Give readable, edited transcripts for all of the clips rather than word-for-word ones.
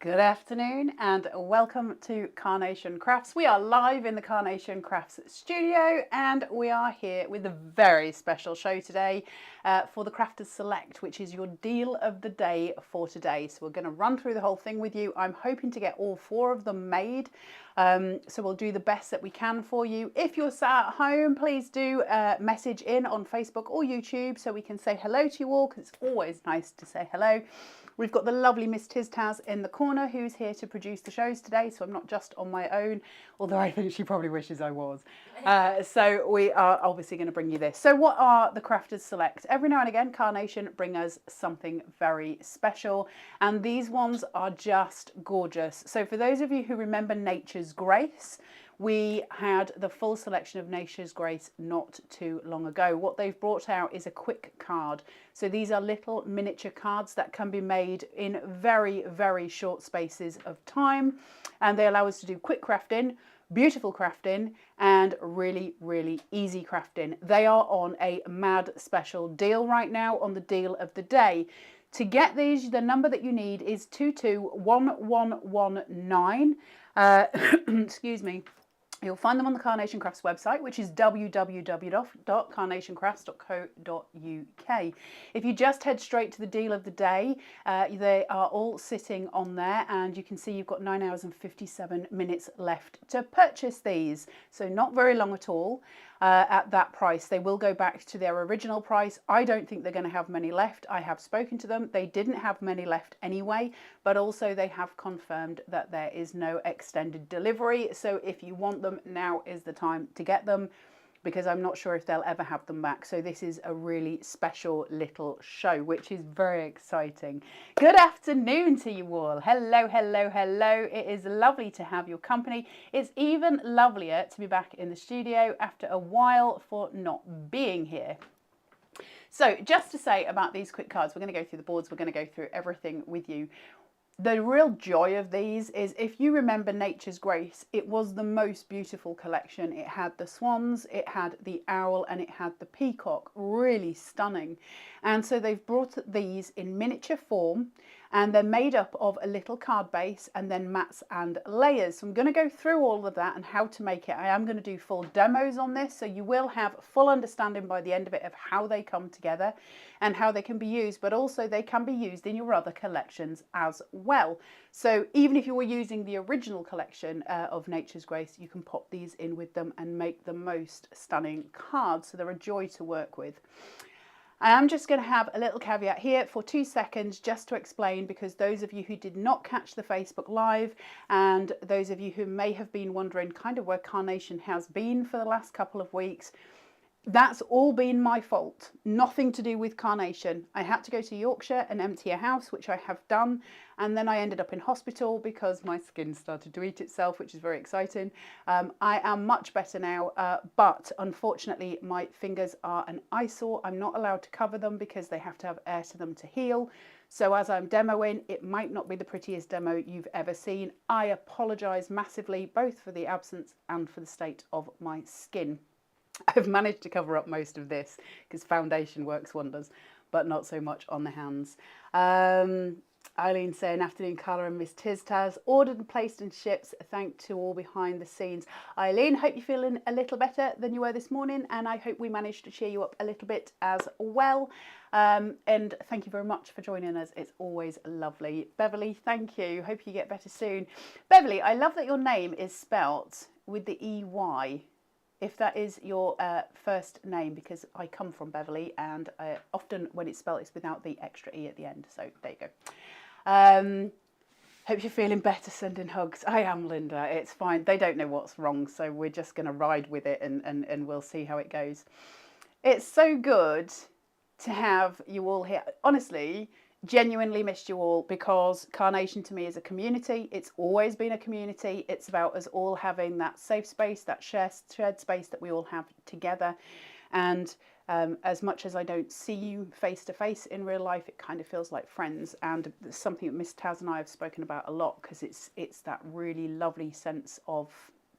Good afternoon and welcome to Carnation Crafts. We are live in the Carnation Crafts studio and we are here with a very special show today for the Crafters Select, which is your deal of the day for today. So we're going to run through the whole thing with you. I'm hoping to get all 4 of them made. So we'll do the best that we can for you. If you're sat at home, please do message in on Facebook or YouTube so we can say hello to you all, because it's always nice to say hello. We've got the lovely Miss Taz in the corner who's here to produce the shows today, so I'm not just on my own, although I think she probably wishes I was. So we are obviously going to bring you this. So what are the Crafters Select? Every now and again, Carnation bring us something very special, and these ones are just gorgeous. So for those of you who remember Nature's Grace, we had the full selection of Nature's Grace not too long ago. What they've brought out is a quick card. So these are little miniature cards that can be made in very, very short spaces of time. And they allow us to do quick crafting, beautiful crafting, and really, really easy crafting. They are on a mad special deal right now on the deal of the day. To get these, the number that you need is 221119. Excuse me. You'll find them on the Carnation Crafts website, which is www.carnationcrafts.co.uk. If you just head straight to the deal of the day, they are all sitting on there, and you can see you've got 9 hours and 57 minutes left to purchase these. So not very long at all. At that price. They will go back to their original price. I don't think they're going to have many left. I have spoken to them. They didn't have many left anyway, but also they have confirmed that there is no extended delivery. So if you want them, now is the time to get them, because I'm not sure if they'll ever have them back. So this is a really special little show, which is very exciting. Good afternoon to you all. Hello, hello, hello. It is lovely to have your company. It's even lovelier to be back in the studio after a while for not being here. So just to say about these quick cards, we're going to go through the boards. We're going to go through everything with you. The real joy of these is, if you remember Nature's Grace, it was the most beautiful collection. It had the swans, it had the owl, and it had the peacock. Really stunning. And so they've brought these in miniature form, and they're made up of a little card base and then mats and layers. So I'm going to go through all of that and how to make it. I am going to do full demos on this, so you will have full understanding by the end of it of how they come together and how they can be used, but also they can be used in your other collections as well. So even if you were using the original collection of Nature's Grace, you can pop these in with them and make the most stunning cards. So they're a joy to work with. I am just going to have a little caveat here for 2 seconds just to explain, because those of you who did not catch the Facebook Live and those of you who may have been wondering kind of where Carnation has been for the last couple of weeks, that's all been my fault. Nothing to do with Carnation. I had to go to Yorkshire and empty a house, which I have done, and then I ended up in hospital because my skin started to eat itself, which is very exciting. I am much better now, but unfortunately my fingers are an eyesore. I'm not allowed to cover them because they have to have air to them to heal. So as I'm demoing, it might not be the prettiest demo you've ever seen. I apologise massively, both for the absence and for the state of my skin. I've managed to cover up most of this because foundation works wonders, but not so much on the hands. Eileen saying, afternoon, Carla and Miss Taz. Ordered and placed and shipped. Thank to all behind the scenes. Eileen, hope you're feeling a little better than you were this morning, and I hope we managed to cheer you up a little bit as well. And thank you very much for joining us. It's always lovely. Beverly, thank you. Hope you get better soon. Beverly, I love that your name is spelt with the EY. If that is your first name, because I come from Beverly, and often when it's spelled, it's without the extra E at the end. So there you go. Hope you're feeling better, sending hugs. I am, Linda. It's fine. They don't know what's wrong, so we're just going to ride with it and we'll see how it goes. It's so good to have you all here. Honestly, genuinely missed you all, because Carnation to me is a community. It's always been a community. It's about us all having that safe space, that shared space that we all have together. And as much as I don't see you face to face in real life, it kind of feels like friends. And it's something that Miss Taz and I have spoken about a lot, because it's that really lovely sense of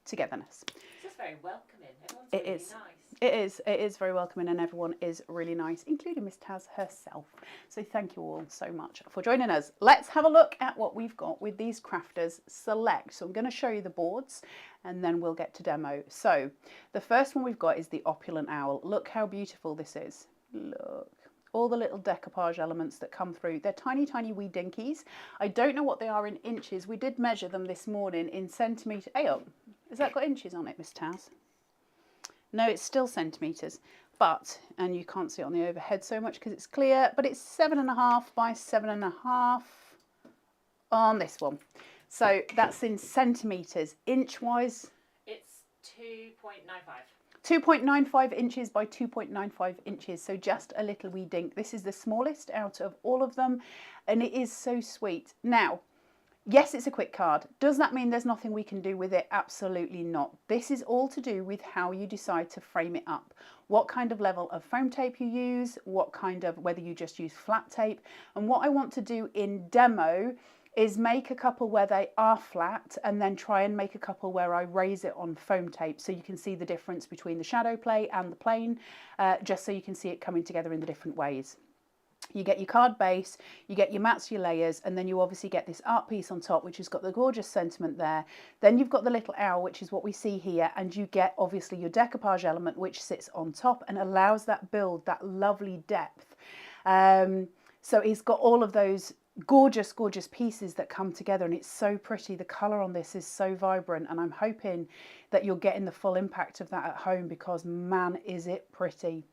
togetherness. It's just very welcoming. Everyone's It really is. nice. It is very welcoming, and everyone is really nice, including Miss Taz herself. So thank you all so much for joining us. Let's have a look at what we've got with these Crafters Select. So I'm going to show you the boards and then we'll get to demo. So the first one we've got is the Opulent Owl. Look how beautiful this is. Look. All the little decoupage elements that come through. They're tiny, tiny wee dinkies. I don't know what they are in inches. We did measure them this morning in centimetres. Hey, oh, has that got inches on it, Miss Taz? No, it's still centimetres, but, and you can't see it on the overhead so much because it's clear, but it's 7.5 by 7.5 on this one. So that's in centimetres. Inch-wise? It's 2.95. 2.95 inches by 2.95 inches, so just a little wee dink. This is the smallest out of all of them, and it is so sweet. Now, yes, it's a quick card. Does that mean there's nothing we can do with it? Absolutely not. This is all to do with how you decide to frame it up. What kind of level of foam tape you use, what kind of, whether you just use flat tape. And what I want to do in demo is make a couple where they are flat and then try and make a couple where I raise it on foam tape so you can see the difference between the shadow play and the plain, just so you can see it coming together in the different ways. You get your card base, you get your mats, your layers, and then you obviously get this art piece on top, which has got the gorgeous sentiment there. Then you've got the little owl, which is what we see here, and you get obviously your decoupage element, which sits on top and allows that build, that lovely depth. So it's got all of those gorgeous, gorgeous pieces that come together, and it's so pretty. The colour on this is so vibrant, and I'm hoping that you're getting the full impact of that at home because man is it pretty.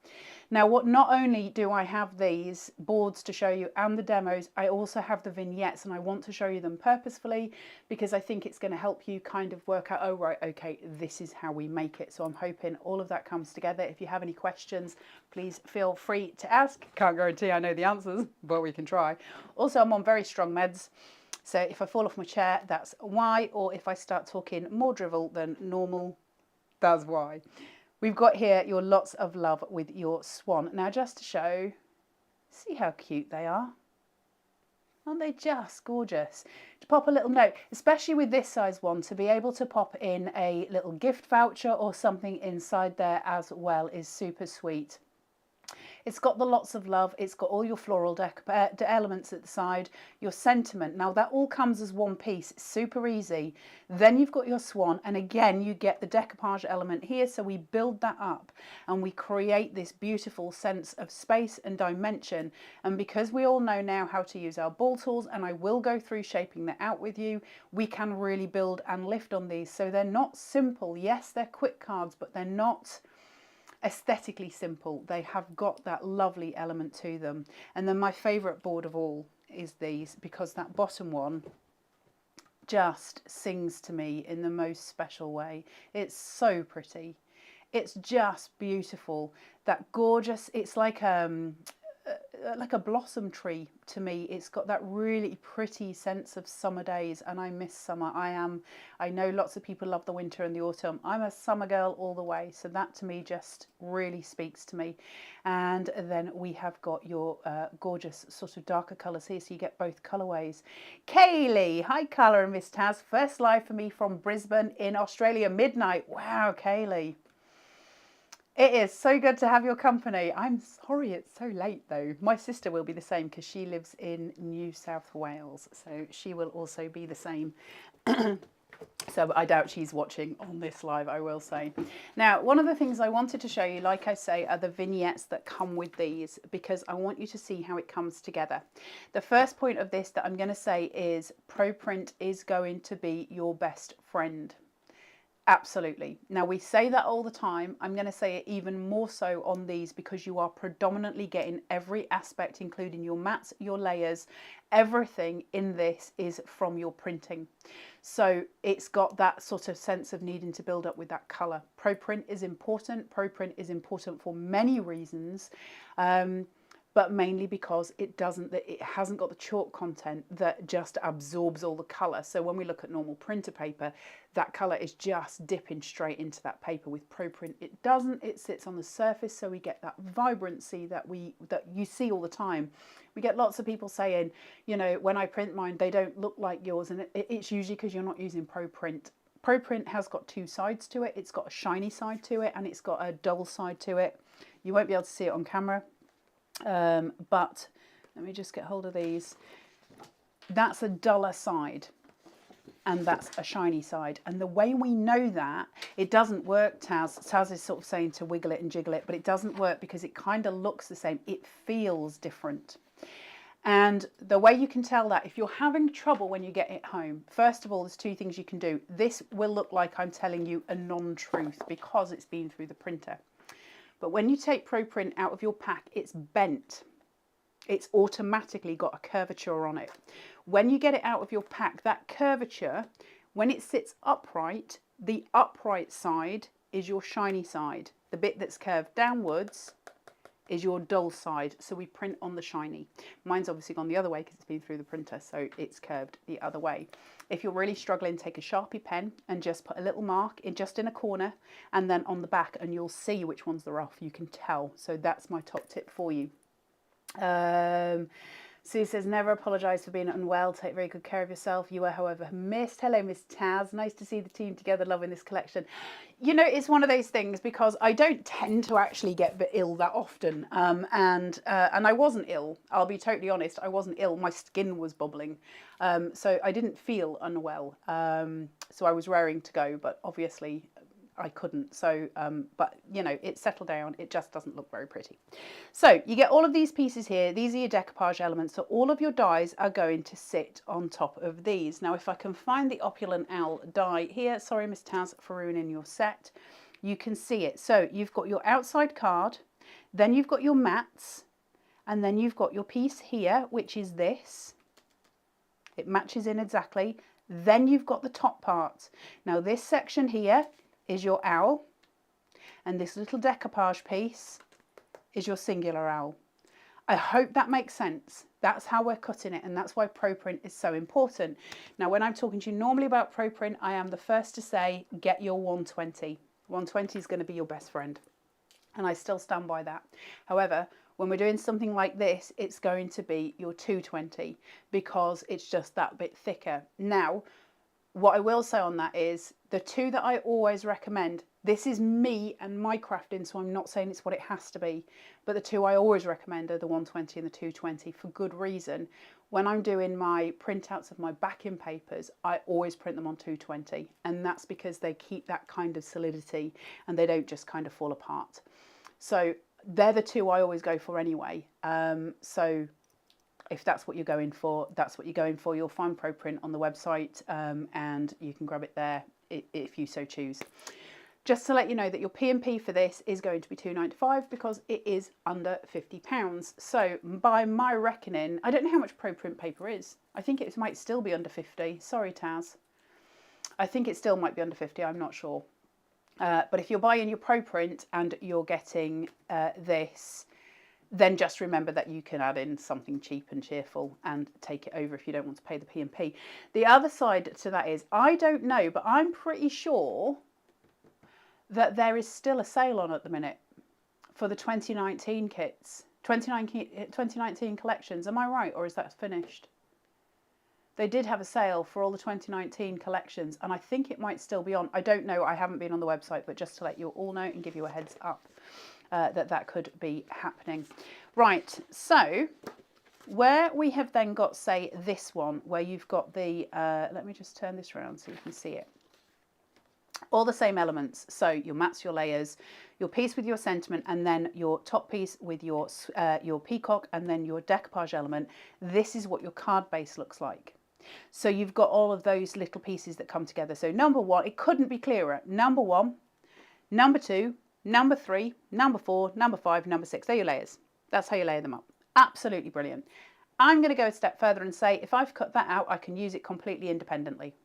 Now, what not only do I have these boards to show you and the demos, I also have the vignettes, and I want to show you them purposefully because I think it's going to help you kind of work out, oh right, okay, this is how we make it. So I'm hoping all of that comes together. If you have any questions, please feel free to ask. Can't guarantee I know the answers, but we can try. Also, I'm on very strong meds. So if I fall off my chair, that's why, or if I start talking more drivel than normal, that's why. We've got here your lots of love with your swan. Now just to show, see how cute they are. Aren't they just gorgeous? To pop a little note, especially with this size one, to be able to pop in a little gift voucher or something inside there as well is super sweet. It's got the lots of love, it's got all your floral elements at the side, your sentiment. Now that all comes as one piece, it's super easy. Then you've got your swan, and again you get the decoupage element here, so we build that up and we create this beautiful sense of space and dimension. And because we all know now how to use our ball tools, and I will go through shaping that out with you, we can really build and lift on these. So they're not simple. Yes, they're quick cards, but they're not aesthetically simple. They have got that lovely element to them. And then my favourite board of all is these, because that bottom one just sings to me in the most special way. It's so pretty. It's just beautiful. That gorgeous, it's like a blossom tree to me. It's got that really pretty sense of summer days, and I miss summer. I know lots of people love the winter and the autumn. I'm a summer girl all the way, so that to me just really speaks to me. And then we have got your gorgeous sort of darker colours here, so you get both colourways. Kaylee, hi Carla and Miss Taz. First live for me from Brisbane in Australia, midnight. Wow, Kaylee. It is so good to have your company. I'm sorry it's so late though. My sister will be the same because she lives in New South Wales, so she will also be the same. So I doubt she's watching on this live, I will say. Now, one of the things I wanted to show you, like I say, are the vignettes that come with these, because I want you to see how it comes together. The first point of this that I'm going to say is ProPrint is going to be your best friend. Absolutely. Now we say that all the time. I'm going to say it even more so on these because you are predominantly getting every aspect, including your mats, your layers, everything in this is from your printing. So it's got that sort of sense of needing to build up with that colour. ProPrint is important. ProPrint is important for many reasons. But mainly because it hasn't got the chalk content that just absorbs all the colour. So when we look at normal printer paper, that colour is just dipping straight into that paper. With ProPrint, it doesn't. It sits on the surface, so we get that vibrancy that you see all the time. We get lots of people saying, you know, when I print mine, they don't look like yours, and it's usually because you're not using ProPrint Pro Print has got two sides to it. It's got a shiny side to it and it's got a dull side to it. You won't be able to see it on camera, but let me just get hold of these. That's a duller side and that's a shiny side. And the way we know that, it doesn't work, Taz is sort of saying to wiggle it and jiggle it, but it doesn't work because it kind of looks the same. It feels different. And the way you can tell that, if you're having trouble when you get it home, first of all, there's two things you can do. This will look like I'm telling you a non-truth because it's been through the printer. But when you take Pro Print out of your pack, it's bent. It's automatically got a curvature on it. When you get it out of your pack, that curvature, when it sits upright, the upright side is your shiny side. The bit that's curved downwards is your dull side. So we print on the shiny. Mine's obviously gone the other way because it's been through the printer, so it's curved the other way. If you're really struggling, take a Sharpie pen and just put a little mark in just in a corner and then on the back, and you'll see which ones are off. You can tell. So that's my top tip for you. Sue says, never apologise for being unwell. Take very good care of yourself. You are, however, missed. Hello, Miss Taz. Nice to see the team together, loving this collection. You know, it's one of those things because I don't tend to actually get ill that often. And I wasn't ill. I'll be totally honest. I wasn't ill. My skin was bubbling. So I didn't feel unwell. So I was raring to go, but obviously I couldn't. So, but you know, it settled down. It just doesn't look very pretty. So you get all of these pieces here. These are your decoupage elements. So all of your dies are going to sit on top of these. Now, if I can find the Opulent Owl die here, sorry, Miss Taz, for ruining your set. You can see it. So you've got your outside card, then you've got your mats, and then you've got your piece here, which is this. It matches in exactly. Then you've got the top part. Now this section here is your owl, and this little decoupage piece is your singular owl. I hope that makes sense. That's how we're cutting it, and that's why Pro Print is so important. Now, when I'm talking to you normally about Pro Print, I am the first to say, get your 120. 120 is going to be your best friend, and I still stand by that. However, when we're doing something like this, it's going to be your 220 because it's just that bit thicker. Now, what I will say on that is the two that I always recommend, this is me and my crafting, so I'm not saying it's what it has to be, but the two I always recommend are the 120 and the 220 for good reason. When I'm doing my printouts of my backing papers, I always print them on 220, and that's because they keep that kind of solidity and they don't just kind of fall apart. So they're the two I always go for anyway. So if that's what you're going for, that's what you're going for. You'll find Pro Print on the website, and you can grab it there if you so choose. Just to let you know that your P&P for this is going to be £2.95 because it is under £50. So by my reckoning, I don't know how much Pro Print paper is. I think it might still be under 50. Sorry, Taz. I think it still might be under 50. I'm not sure. But if you're buying your Pro Print and you're getting this, then just remember that you can add in something cheap and cheerful and take it over if you don't want to pay the P&P. The other side to that is, I don't know, but I'm pretty sure that there is still a sale on at the minute for the 2019 kits, 2019 collections. Am I right, or is that finished? They did have a sale for all the 2019 collections, and I think it might still be on. I don't know. I haven't been on the website, but just to let you all know and give you a heads up. That could be happening. Right, so where we have then got, say, this one, where you've got the, let me just turn this around so you can see it. All the same elements, so your mats, your layers, your piece with your sentiment, and then your top piece with your peacock, and then your decoupage element. This is what your card base looks like. So you've got all of those little pieces that come together. So number one, it couldn't be clearer. Number one, number two, number 3, number 4, number 5, number 6. They're your layers. That's how you layer them up. Absolutely brilliant. I'm going to go a step further and say if I've cut that out, I can use it completely independently.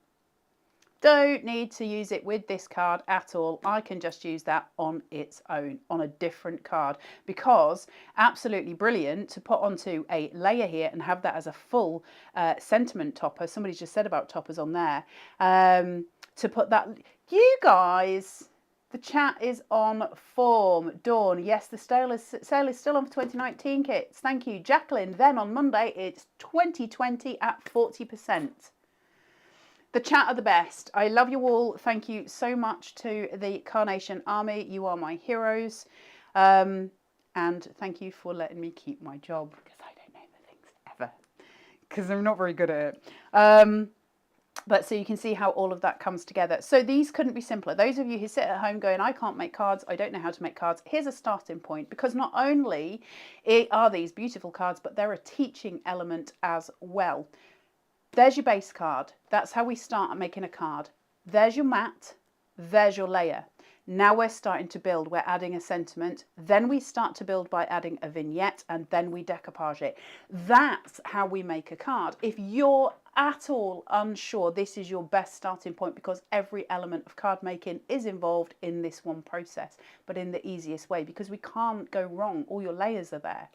Don't need to use it with this card at all. I can just use that on its own, on a different card, because absolutely brilliant to put onto a layer here and have that as a full sentiment topper. Somebody just said about toppers on there. To put that, you guys... The chat is on form. Dawn, yes, the sale is still on for 2019 kits. Thank you. Jacqueline, then on Monday, it's 2020 at 40%. The chat are the best. I love you all. Thank you so much to the Carnation Army. You are my heroes. And thank you for letting me keep my job, because I don't know the things ever, because I'm not very good at it. But so you can see how all of that comes together. So these couldn't be simpler. Those of you who sit at home going, I can't make cards, I don't know how to make cards, here's a starting point, because not only are these beautiful cards, but they're a teaching element as well. There's your base card. That's how we start making a card. There's your mat. There's your layer. Now we're starting to build. We're adding a sentiment. Then we start to build by adding a vignette, and then we decoupage it. That's how we make a card. If you're at all unsure, this is your best starting point, because every element of card making is involved in this one process, but in the easiest way, because we can't go wrong. All your layers are there.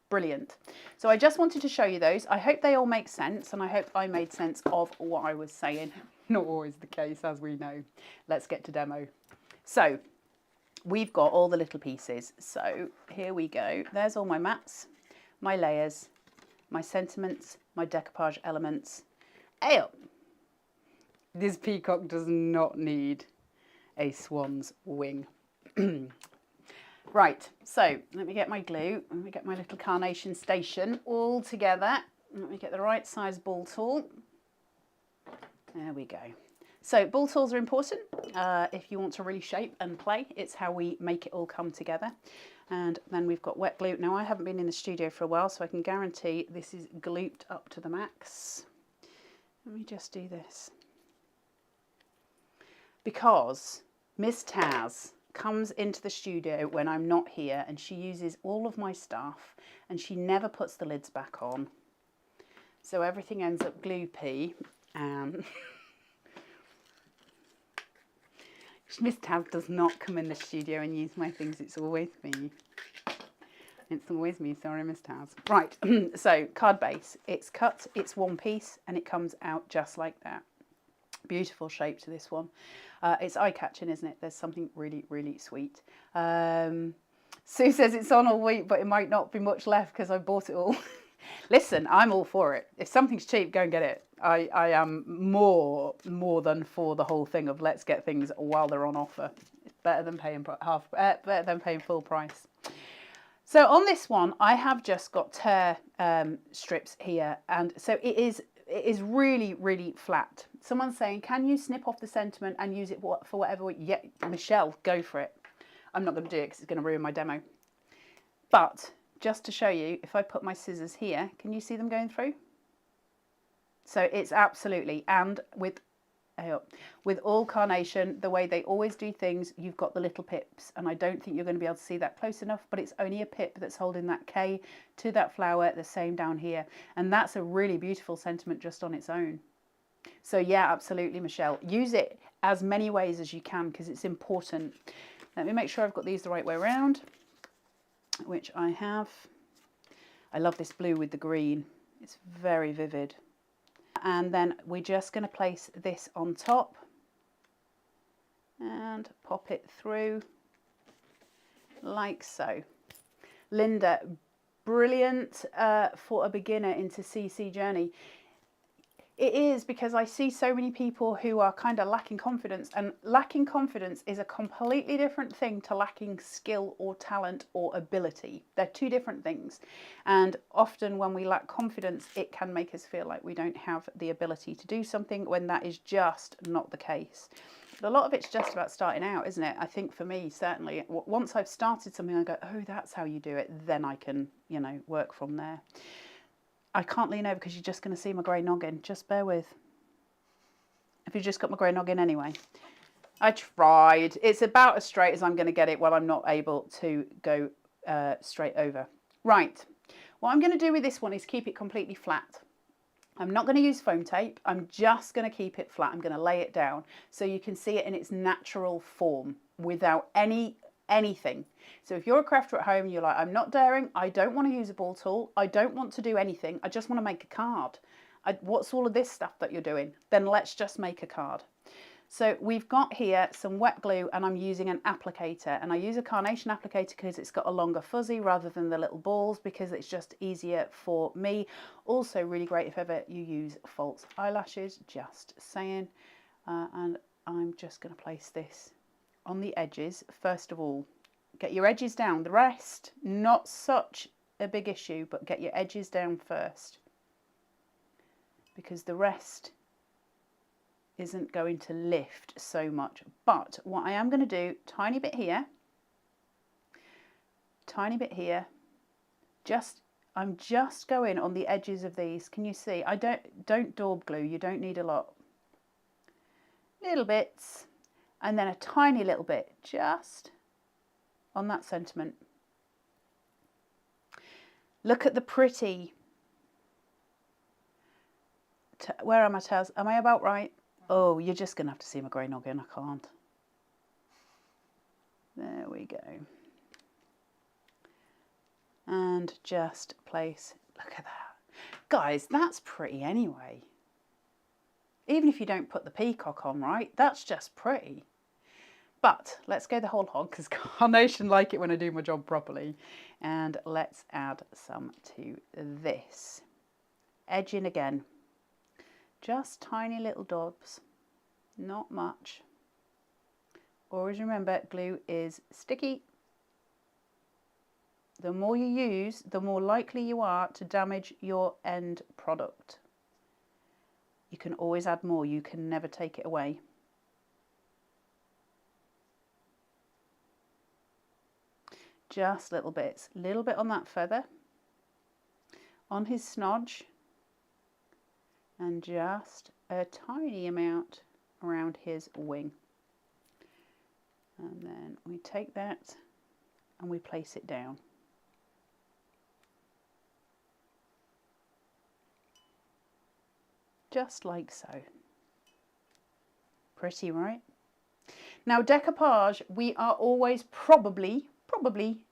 Brilliant. So I just wanted to show you those. I hope they all make sense, and I hope I made sense of what I was saying. Not always the case, as we know. Let's get to demo. So we've got all the little pieces. So here we go. There's all my mats, my layers, my sentiments, my decoupage elements. Ayo! This peacock does not need a swan's wing. Right, so let me get my glue, let me get my little carnation station all together. Let me get the right size ball tool. There we go. So ball tools are important if you want to really shape and play. It's how we make it all come together. And then we've got wet glue. Now I haven't been in the studio for a while, so I can guarantee this is glued up to the max. Let me just do this. Because Miss Taz comes into the studio when I'm not here, and she uses all of my stuff, and she never puts the lids back on. So everything ends up gloopy, and Miss Taz does not come in the studio and use my things. It's always me. It's always me. Sorry, Miss Taz. Right, so card base. It's cut, it's one piece, and it comes out just like that. Beautiful shape to this one. It's eye-catching, isn't it? There's something really, really sweet. Sue says it's on all week, but it might not be much left because I bought it all. Listen, I'm all for it. If something's cheap, go and get it. I am more than for the whole thing of let's get things while they're on offer. It's better than paying better than paying full price. So on this one, I have just got tear strips here, and so it is really, really flat. Someone's saying, can you snip off the sentiment and use it for whatever? Yeah, Michelle, go for it. I'm not going to do it because it's going to ruin my demo. But just to show you, if I put my scissors here, can you see them going through? So it's absolutely, and with all Carnation, the way they always do things, you've got the little pips, and I don't think you're going to be able to see that close enough, but it's only a pip that's holding that K to that flower, the same down here, and that's a really beautiful sentiment just on its own. So yeah, absolutely, Michelle, use it as many ways as you can because it's important. Let me make sure I've got these the right way around, which I have. I love this blue with the green. It's very vivid. And then we're just going to place this on top and pop it through like so. Linda, brilliant for a beginner into CC journey. It is, because I see so many people who are kind of lacking confidence, and lacking confidence is a completely different thing to lacking skill or talent or ability. They're two different things. And often when we lack confidence, it can make us feel like we don't have the ability to do something when that is just not the case. But a lot of it's just about starting out, isn't it? I think for me, certainly, once I've started something, I go, oh, that's how you do it. Then I can, you know, work from there. I can't lean over because you're just going to see my grey noggin. Just bear with. Have you just got my grey noggin anyway? I tried. It's about as straight as I'm going to get it while I'm not able to go straight over. Right. What I'm going to do with this one is keep it completely flat. I'm not going to use foam tape. I'm just going to keep it flat. I'm going to lay it down so you can see it in its natural form without anything. So if you're a crafter at home, you're like, I'm not daring, I don't want to use a ball tool, I don't want to do anything, I just want to make a card. What's all of this stuff that you're doing? Then let's just make a card. So we've got here some wet glue and I'm using an applicator, and I use a Carnation applicator because it's got a longer fuzzy rather than the little balls, because it's just easier for me. Also really great if ever you use false eyelashes, just saying. And I'm just going to place this on the edges. First of all, get your edges down. The rest, not such a big issue, but get your edges down first, because the rest isn't going to lift so much. But what I am going to do, tiny bit here, tiny bit here, I'm just going on the edges of these. Can you see? I don't daub glue, you don't need a lot. Little bits, and then a tiny little bit just on that sentiment. Look at the pretty. Where are my tails? Am I about right? Oh, you're just going to have to see my grey noggin. I can't. There we go. And just place, look at that. Guys, that's pretty anyway. Even if you don't put the peacock on, right? That's just pretty. But let's go the whole hog, because Carnation like it when I do my job properly. And let's add some to this. Edging again. Just tiny little dobs, not much. Always remember, glue is sticky. The more you use, the more likely you are to damage your end product. You can always add more, you can never take it away. Just little bits, little bit on that feather, on his snodge, and just a tiny amount around his wing. And then we take that and we place it down. Just like so. Pretty, right? Now decoupage, we are always probably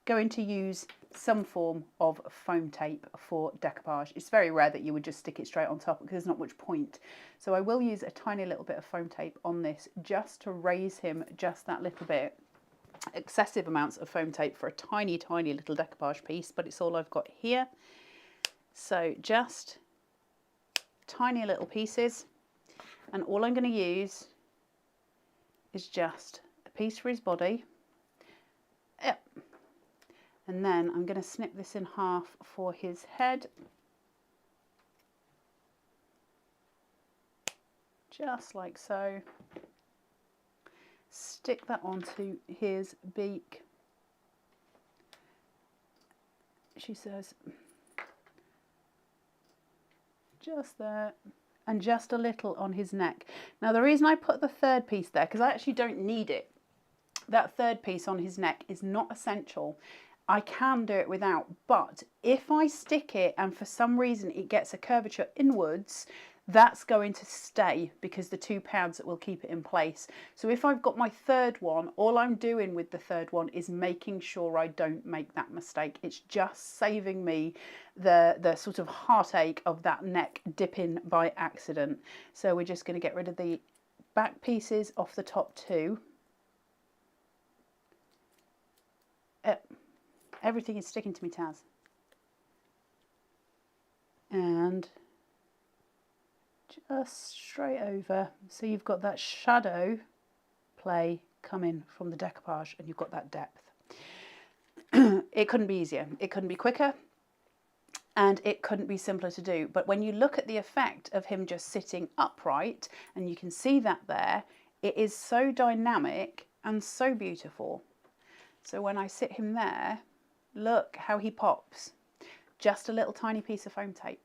going to use some form of foam tape for decoupage. It's very rare that you would just stick it straight on top because there's not much point. So I will use a tiny little bit of foam tape on this just to raise him just that little bit. Excessive amounts of foam tape for a tiny little decoupage piece, but it's all I've got here. So just tiny little pieces, and all I'm going to use is just a piece for his body. Yep. And then I'm going to snip this in half for his head. Just like so. Stick that onto his beak. She says, just there. And just a little on his neck. Now the reason I put the third piece there, because I actually don't need it. That third piece on his neck is not essential. I can do it without, but if I stick it and for some reason it gets a curvature inwards, that's going to stay because the 2 pads will keep it in place. So if I've got my third one, all I'm doing with the third one is making sure I don't make that mistake. It's just saving me the sort of heartache of that neck dipping by accident. So we're just going to get rid of the back pieces off the top two. Everything is sticking to me, Taz. And just straight over. So you've got that shadow play coming from the decoupage and you've got that depth. It couldn't be easier. It couldn't be quicker. And it couldn't be simpler to do. But when you look at the effect of him just sitting upright, and you can see that there, it is so dynamic and so beautiful. So when I sit him there, look how he pops. Just a little tiny piece of foam tape.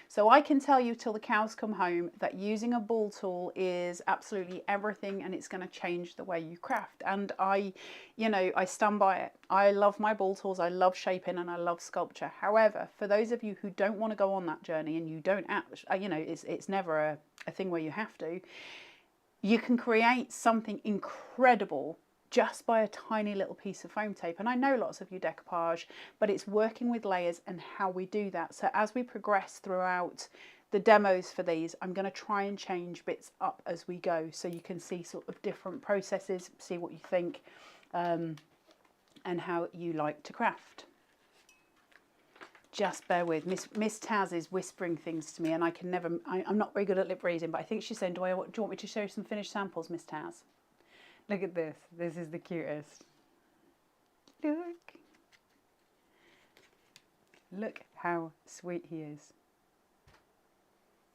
So I can tell you till the cows come home that using a ball tool is absolutely everything, and it's going to change the way you craft. And I stand by it. I love my ball tools. I love shaping and I love sculpture. However, for those of you who don't want to go on that journey and you don't, it's never a thing where you have to, you can create something incredible just by a tiny little piece of foam tape. And I know lots of you decoupage, but it's working with layers and how we do that. So as we progress throughout the demos for these, I'm going to try and change bits up as we go so you can see sort of different processes, see what you think, and how you like to craft. Just bear with. Miss Taz is whispering things to me, and I can never, I'm not very good at lip reading, but I think she's saying, do you want me to show you some finished samples, Miss Taz? Look at this. This is the cutest. Look. Look how sweet he is.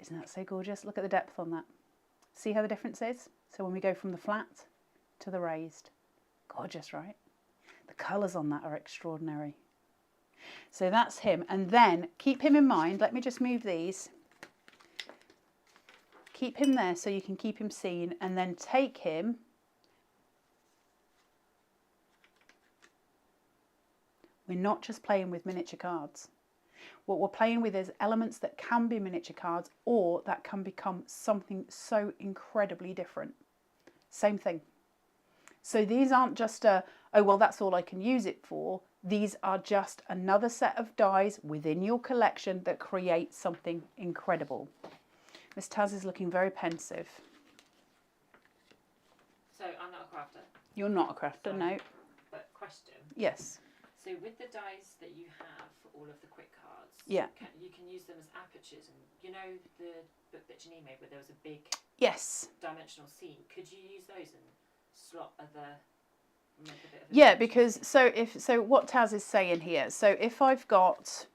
Isn't that so gorgeous? Look at the depth on that. See how the difference is? So when we go from the flat to the raised. Gorgeous, right? The colours on that are extraordinary. So that's him. And then keep him in mind. Let me just move these. Keep him there so you can keep him seen. And then take him. We're not just playing with miniature cards. What we're playing with is elements that can be miniature cards or that can become something so incredibly different. Same thing. So these aren't just a, oh, well, that's all I can use it for. These are just another set of dies within your collection that create something incredible. Miss Taz is looking very pensive. So I'm not a crafter. You're not a crafter, no. But question. Yes. So with the dies that you have for all of the quick cards, yeah, you can use them as apertures. And you know the book that Janine made where there was a big dimensional scene? Could you use those and slot other... Make a bit of a yeah, because so what Taz is saying here, so if I've got...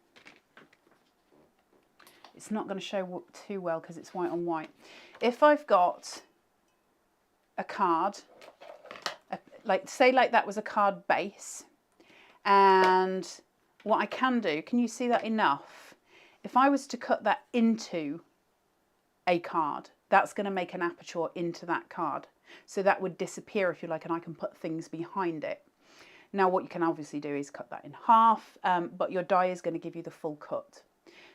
It's not going to show too well because it's white on white. If I've got a card, like that was a card base, and what I can do, can you see that enough? If I was to cut that into a card, that's going to make an aperture into that card. So that would disappear, if you like, and I can put things behind it. Now what you can obviously do is cut that in half, but your die is going to give you the full cut.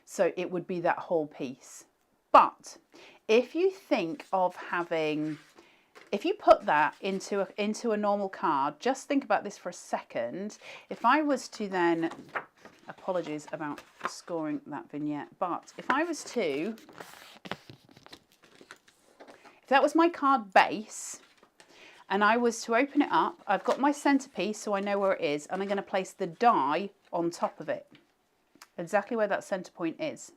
So it would be that whole piece. But if you think of having... If you put that into a normal card, just think about this for a second. If I was to then, apologies about scoring that vignette, but if I was to, if that was my card base and I was to open it up, I've got my centerpiece so I know where it is, and I'm going to place the die on top of it, exactly where that center point is.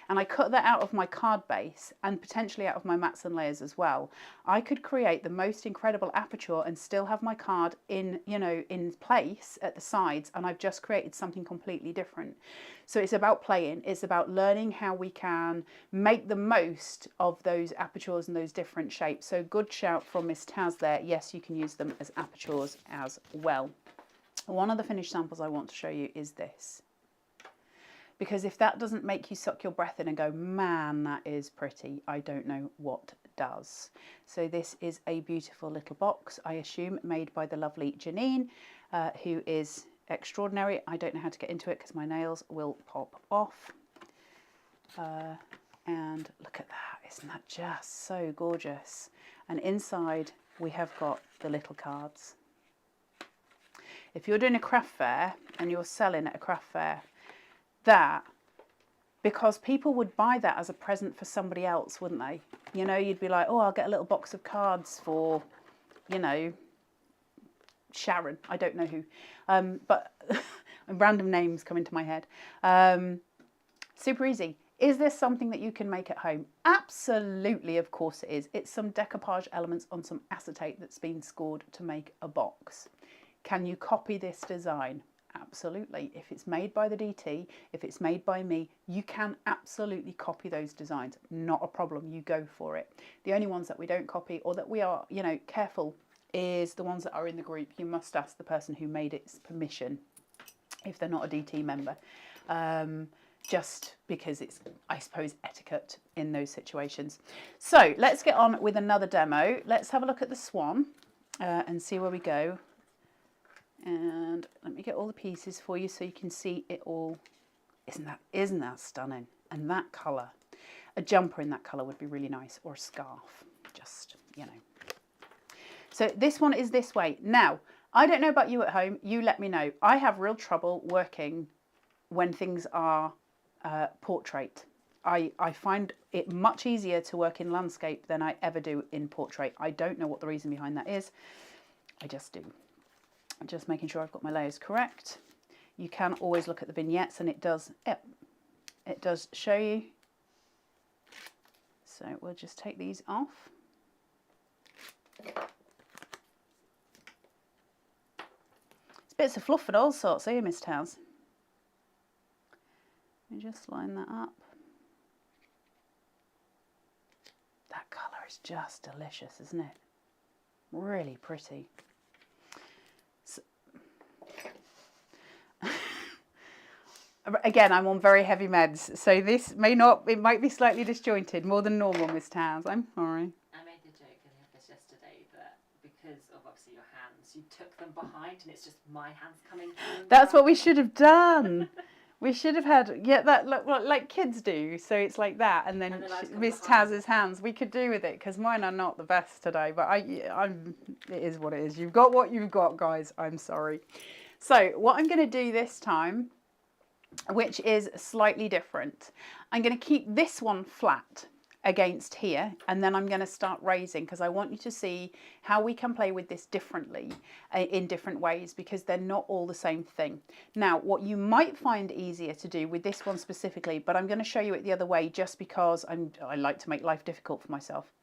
And I cut that out of my card base and potentially out of my mats and layers as well. I could create the most incredible aperture and still have my card in, you know, in place at the sides, and I've just created something completely different. So it's about playing, it's about learning how we can make the most of those apertures and those different shapes. So good shout from Miss Taz there. Yes, you can use them as apertures as well. One of the finished samples I want to show you is this. Because if that doesn't make you suck your breath in and go, man, that is pretty, I don't know what does. So this is a beautiful little box, I assume, made by the lovely Janine, who is extraordinary. I don't know how to get into it because my nails will pop off. And look at that, isn't that just so gorgeous? And inside we have got the little cards. If you're doing a craft fair and you're selling at a craft fair, that, because people would buy that as a present for somebody else, wouldn't they? You know, you'd be like, oh, I'll get a little box of cards for, you know, Sharon, I don't know who, but random names come into my head. Super easy. Is this something that you can make at home? Absolutely, of course it is. It's some decoupage elements on some acetate that's been scored to make a box. Can you copy this design? Absolutely. If it's made by the DT, if it's made by me, you can absolutely copy those designs. Not a problem. You go for it. The only ones that we don't copy, or that we are, you know, careful, is the ones that are in the group. You must ask the person who made its permission if they're not a DT member. Just because it's, I suppose, etiquette in those situations. So let's get on with another demo. Let's have a look at the swan and see where we go. And let me get all the pieces for you so you can see it all. Isn't that stunning? And that colour, a jumper in that colour would be really nice, or a scarf, just, you know. So this one is this way. Now, I don't know about you at home, you let me know. I have real trouble working when things are portrait. I find it much easier to work in landscape than I ever do in portrait. I don't know what the reason behind that is. I just do. I'm just making sure I've got my layers correct. You can always look at the vignettes and it does show you. So we'll just take these off. It's bits of fluff and all sorts here, Miss Towers. And just line that up. That colour is just delicious, isn't it? Really pretty. So, again, I'm on very heavy meds, so this it might be slightly disjointed, more than normal, Miss Towers. I'm sorry. I made the joke in the office yesterday that because of obviously your hands, you took them behind and it's just my hands coming through. That's what we should have done. We should have had, that like kids do. So it's like that, and then Miss Taz's hands. We could do with it because mine are not the best today. But it is what it is. You've got what you've got, guys. I'm sorry. So what I'm going to do this time, which is slightly different, I'm going to keep this one flat against here, and then I'm going to start raising because I want you to see how we can play with this differently in different ways, because they're not all the same thing. Now, what you might find easier to do with this one specifically, but I'm going to show you it the other way just because I like to make life difficult for myself.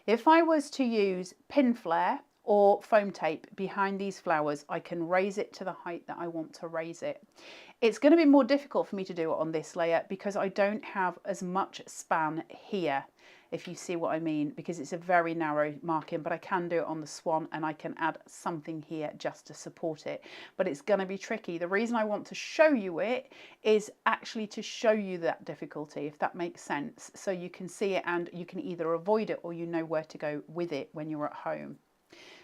If I was to use pin flare or foam tape behind these flowers, I can raise it to the height that I want to raise it. It's going to be more difficult for me to do it on this layer because I don't have as much span here, if you see what I mean, because it's a very narrow marking, but I can do it on the swan and I can add something here just to support it. But it's going to be tricky. The reason I want to show you it is actually to show you that difficulty, if that makes sense, so you can see it and you can either avoid it or you know where to go with it when you're at home.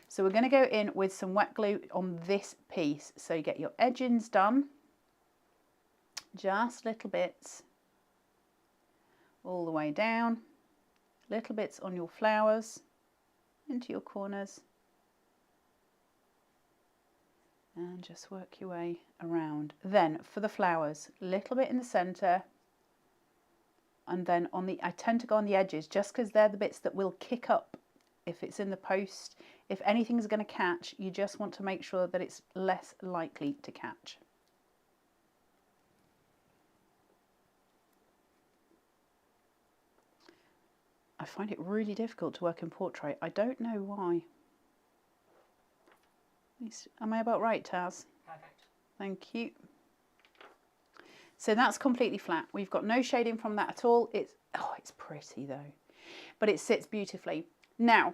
So we're going to go in with some wet glue on this piece. So you get your edgings done. Just little bits all the way down, little bits on your flowers, into your corners, and just work your way around. Then for the flowers, a little bit in the centre, and then I tend to go on the edges just because they're the bits that will kick up if it's in the post. If anything's going to catch, you just want to make sure that it's less likely to catch. I find it really difficult to work in portrait. I don't know why. Am I about right, Taz? Perfect. Thank you. So that's completely flat. We've got no shading from that at all. It's pretty though, but it sits beautifully. Now,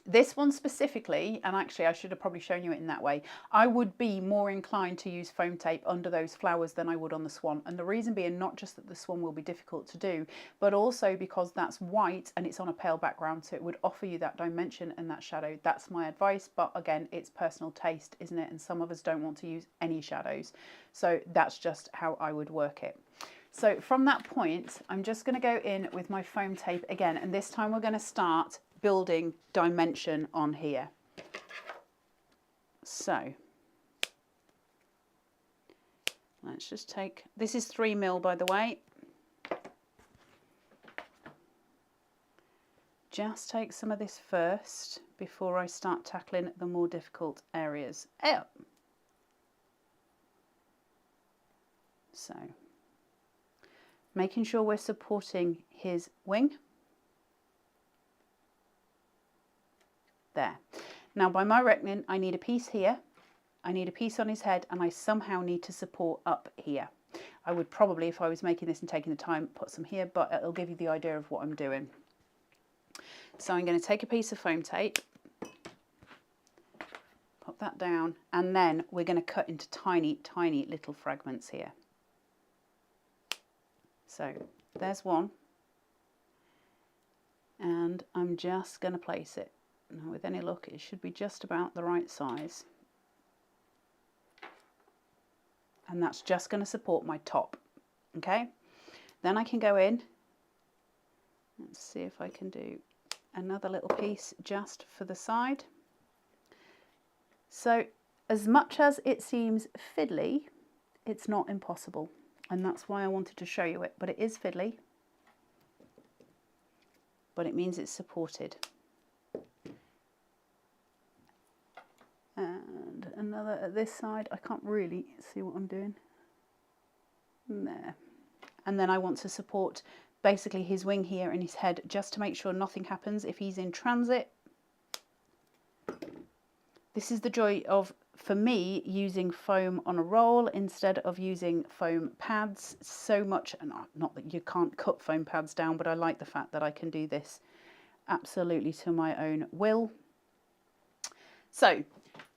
this one specifically, and actually I should have probably shown you it in that way, I would be more inclined to use foam tape under those flowers than I would on the swan. And the reason being, not just that the swan will be difficult to do, but also because that's white and it's on a pale background, so it would offer you that dimension and that shadow. That's my advice, but again, it's personal taste, isn't it? And some of us don't want to use any shadows. So that's just how I would work it. So from that point, I'm just going to go in with my foam tape again, and this time we're going to start building dimension on here. So let's just take, this is 3mm by the way. Just take some of this first before I start tackling the more difficult areas. So making sure we're supporting his wing. There. Now by my reckoning, I need a piece here, I need a piece on his head, and I somehow need to support up here. I would probably, if I was making this and taking the time, put some here, but it'll give you the idea of what I'm doing. So I'm going to take a piece of foam tape, pop that down, and then we're going to cut into tiny, tiny little fragments here. So there's one, and I'm just going to place it. Now with any luck, it should be just about the right size. And that's just going to support my top. Okay, then I can go in. Let's see if I can do another little piece just for the side. So as much as it seems fiddly, it's not impossible. And that's why I wanted to show you it, but it is fiddly. but it means it's supported. And another at this side. I can't really see what I'm doing. There. And then I want to support basically his wing here and his head, just to make sure nothing happens if he's in transit. This is the joy of, for me, using foam on a roll instead of using foam pads so much. And not that you can't cut foam pads down, but I like the fact that I can do this absolutely to my own will. So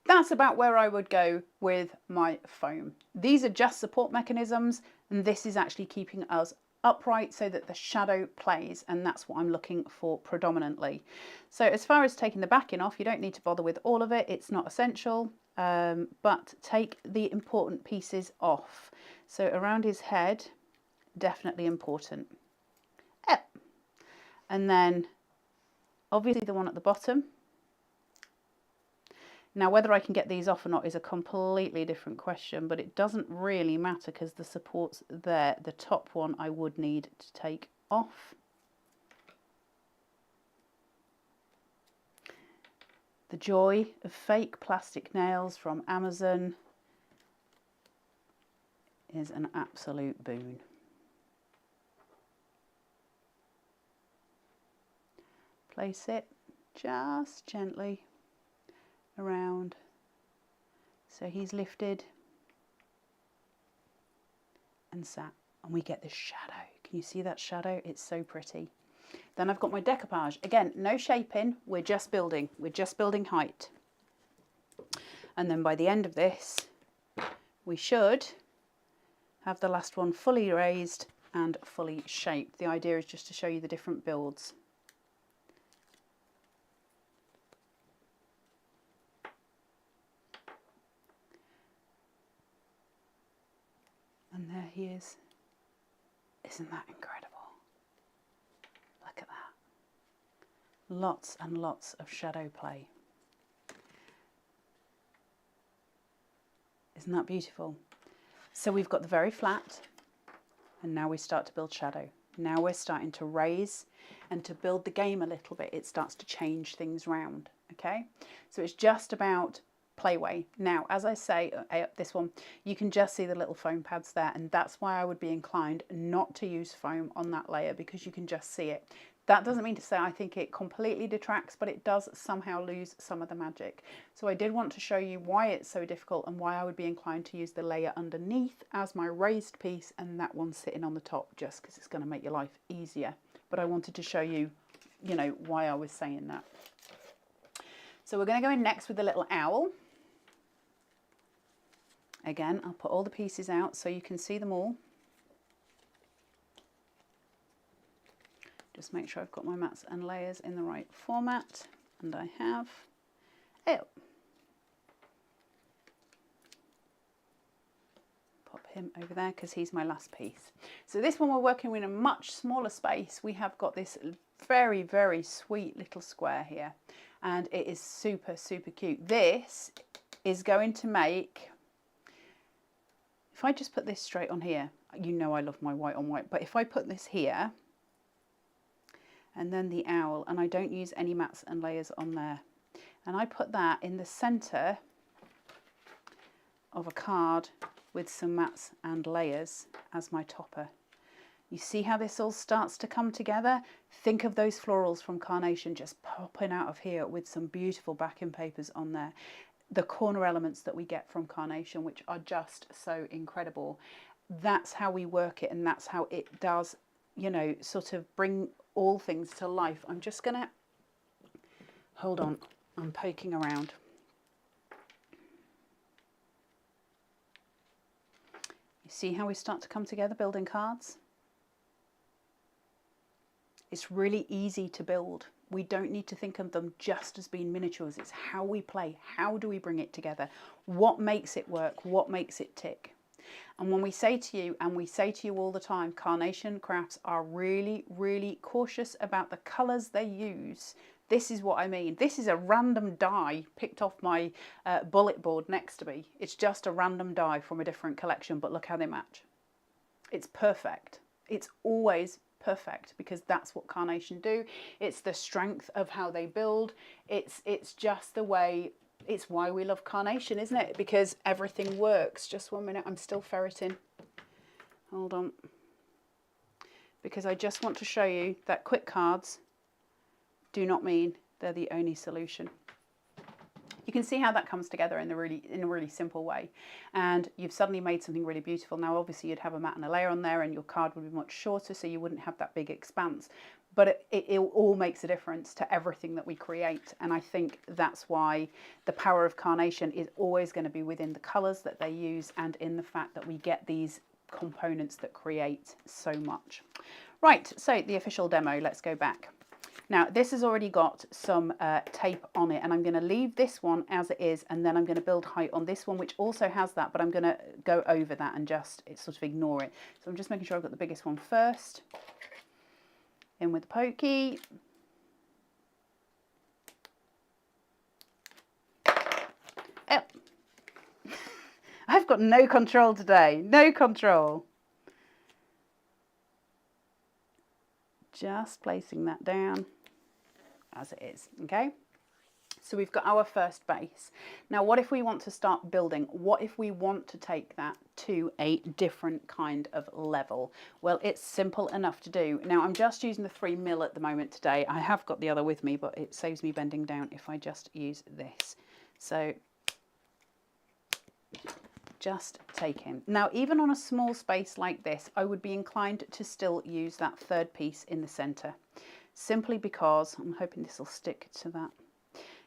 that's about where I would go with my foam. These are just support mechanisms, and this is actually keeping us upright so that the shadow plays, and that's what I'm looking for predominantly. So as far as taking the backing off, you don't need to bother with all of it, it's not essential, but take the important pieces off. So around his head, definitely important. And then obviously the one at the bottom. Now, whether I can get these off or not is a completely different question, but it doesn't really matter because the support's there. The top one I would need to take off. The joy of fake plastic nails from Amazon is an absolute boon. Place it just gently around so he's lifted and sat, and we get this shadow. Can you see that shadow? It's so pretty. Then I've got my decoupage. Again, no shaping, we're just building height. And then by the end of this, we should have the last one fully raised and fully shaped. The idea is just to show you the different builds. And there he is. Isn't that incredible? Look at that. Lots and lots of shadow play. Isn't that beautiful? So we've got the very flat, and now we start to build shadow. Now we're starting to raise, and to build the game a little bit, it starts to change things round, okay? So it's just about playway. Now, as I say, this one, you can just see the little foam pads there, and that's why I would be inclined not to use foam on that layer, because you can just see it. That doesn't mean to say I think it completely detracts, but it does somehow lose some of the magic. So I did want to show you why it's so difficult and why I would be inclined to use the layer underneath as my raised piece, and that one sitting on the top, just because it's going to make your life easier. But I wanted to show you, you know, why I was saying that. So we're going to go in next with the little owl. Again, I'll put all the pieces out so you can see them all. Just make sure I've got my mats and layers in the right format, and I have. Oh. Pop him over there because he's my last piece. So this one we're working in a much smaller space. We have got this very, very sweet little square here, and it is super, super cute. This is going to make... If I just put this straight on here, you know I love my white on white, but if I put this here, and then the owl, and I don't use any mats and layers on there, and I put that in the centre of a card with some mats and layers as my topper. You see how this all starts to come together? Think of those florals from Carnation just popping out of here with some beautiful backing papers on there. The corner elements that we get from Carnation, which are just so incredible. That's how we work it, and that's how it does, you know, sort of bring all things to life. I'm just gonna, hold on, I'm poking around. You see how we start to come together building cards? It's really easy to build. We don't need to think of them just as being miniatures. It's how we play. How do we bring it together? What makes it work? What makes it tick? And when we say to you, and we say to you all the time, Carnation crafts are really, really cautious about the colours they use. This is what I mean. This is a random die picked off my bullet board next to me. It's just a random die from a different collection, but look how they match. It's perfect. It's always perfect, because that's what Carnation do. It's the strength of how they build. It's just the way, it's why we love Carnation, isn't it? Because everything works. Just 1 minute, I'm still ferreting. Hold on. Because I just want to show you that quick cards do not mean they're the only solution. You can see how that comes together in a really simple way, and you've suddenly made something really beautiful. Now obviously you'd have a mat and a layer on there and your card would be much shorter, so you wouldn't have that big expanse, but it all makes a difference to everything that we create. And I think that's why the power of Carnation is always going to be within the colours that they use and in the fact that we get these components that create so much. Right, so the official demo, let's go back. Now this has already got some tape on it, and I'm going to leave this one as it is, and then I'm going to build height on this one, which also has that, but I'm going to go over that and just sort of ignore it. So I'm just making sure I've got the biggest one first. In with the pokey. Oh. I've got no control today, no control. Just placing that down as it is, okay? So we've got our first base. Now what if we want to start building? What if we want to take that to a different kind of level? Well, it's simple enough to do. Now I'm just using the 3mm at the moment today. I have got the other with me, but it saves me bending down if I just use this. So just take in. Now even on a small space like this, I would be inclined to still use that third piece in the center, simply because, I'm hoping this will stick to that,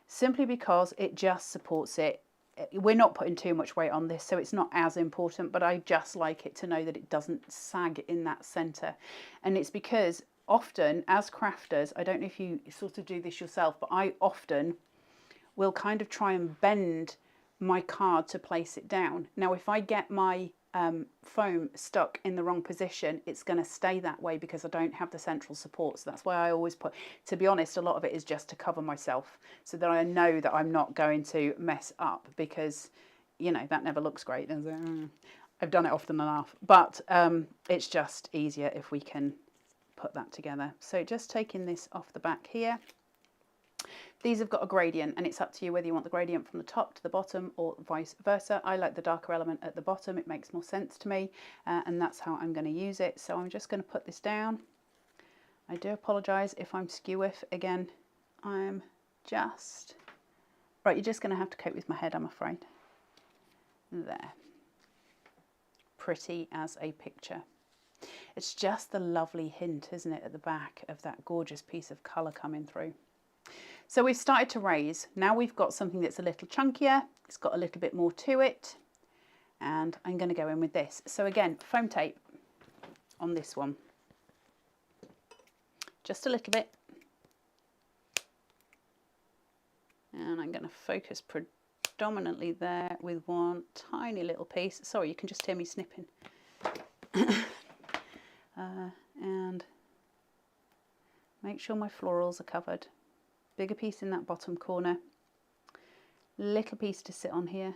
simply because it just supports it. We're not putting too much weight on this, so it's not as important, but I just like it to know that it doesn't sag in that center. And it's because often as crafters, I don't know if you sort of do this yourself, but I often will kind of try and bend my card to place it down. Now if I get my foam stuck in the wrong position, it's going to stay that way because I don't have the central support. So that's why I always put, to be honest, a lot of it is just to cover myself so that I know that I'm not going to mess up, because you know that never looks great. I've done it often enough, but it's just easier if we can put that together. So just taking this off the back here. These have got a gradient, and it's up to you whether you want the gradient from the top to the bottom or vice versa. I like the darker element at the bottom, it makes more sense to me, and that's how I'm going to use it. So I'm just going to put this down. I do apologise if I'm skew-if again. I'm just... Right, you're just going to have to cope with my head, I'm afraid. There. Pretty as a picture. It's just the lovely hint, isn't it, at the back of that gorgeous piece of colour coming through. So we've started to raise. Now we've got something that's a little chunkier. It's got a little bit more to it. And I'm going to go in with this. So again, foam tape on this one. Just a little bit. And I'm going to focus predominantly there with one tiny little piece. Sorry, you can just hear me snipping. And make sure my florals are covered. Bigger piece in that bottom corner, little piece to sit on here,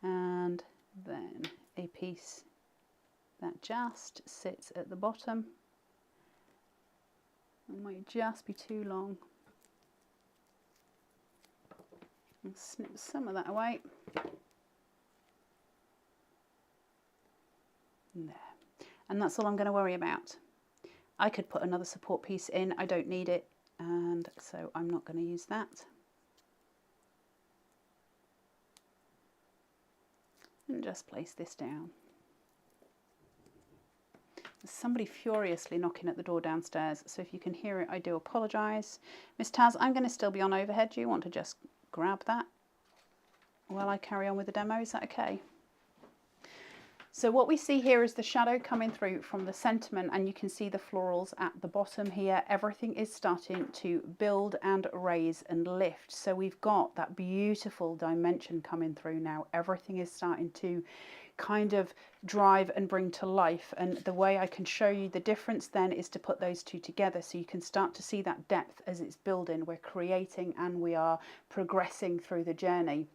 and then a piece that just sits at the bottom. It might just be too long. I'll snip some of that away. There. And that's all I'm going to worry about. I could put another support piece in, I don't need it. And so I'm not going to use that. And just place this down. There's somebody furiously knocking at the door downstairs, so if you can hear it, I do apologise. Miss Taz, I'm going to still be on overhead. Do you want to just grab that while I carry on with the demo? Is that okay? So what we see here is the shadow coming through from the sentiment, and you can see the florals at the bottom here. Everything is starting to build and raise and lift. So we've got that beautiful dimension coming through now. Everything is starting to kind of drive and bring to life. And the way I can show you the difference then is to put those two together so you can start to see that depth as it's building. We're creating and we are progressing through the journey.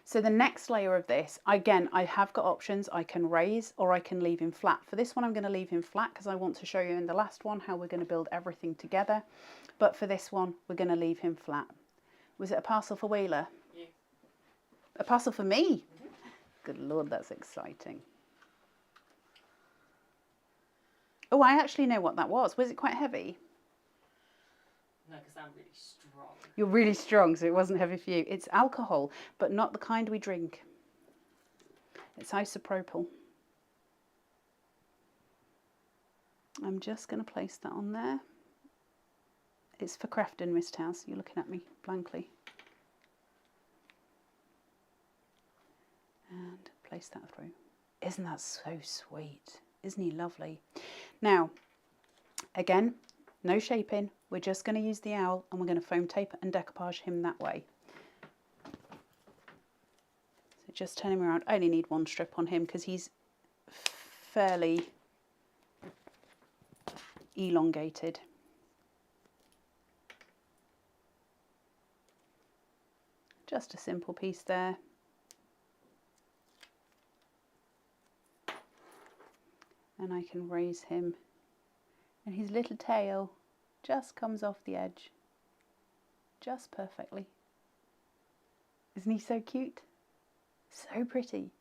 So the next layer of this, again, I have got options. I can raise or I can leave him flat. For this one, I'm going to leave him flat because I want to show you in the last one how we're going to build everything together. But for this one, we're going to leave him flat. Was it a parcel for Wheeler? Yeah. A parcel for me? Good Lord, that's exciting. Oh, I actually know what that was. Was it quite heavy? No, because I'm really strong. You're really strong, so it wasn't heavy for you. It's alcohol, but not the kind we drink. It's isopropyl. I'm just going to place that on there. It's for crafting, Miss Taz. You're looking at me blankly. And place that through. Isn't that so sweet? Isn't he lovely? Now, again, no shaping. We're just going to use the owl and we're going to foam tape and decoupage him that way. So just turn him around. I only need one strip on him because he's fairly elongated. Just a simple piece there. And I can raise him. And his little tail just comes off the edge. Just perfectly. Isn't he so cute? So pretty.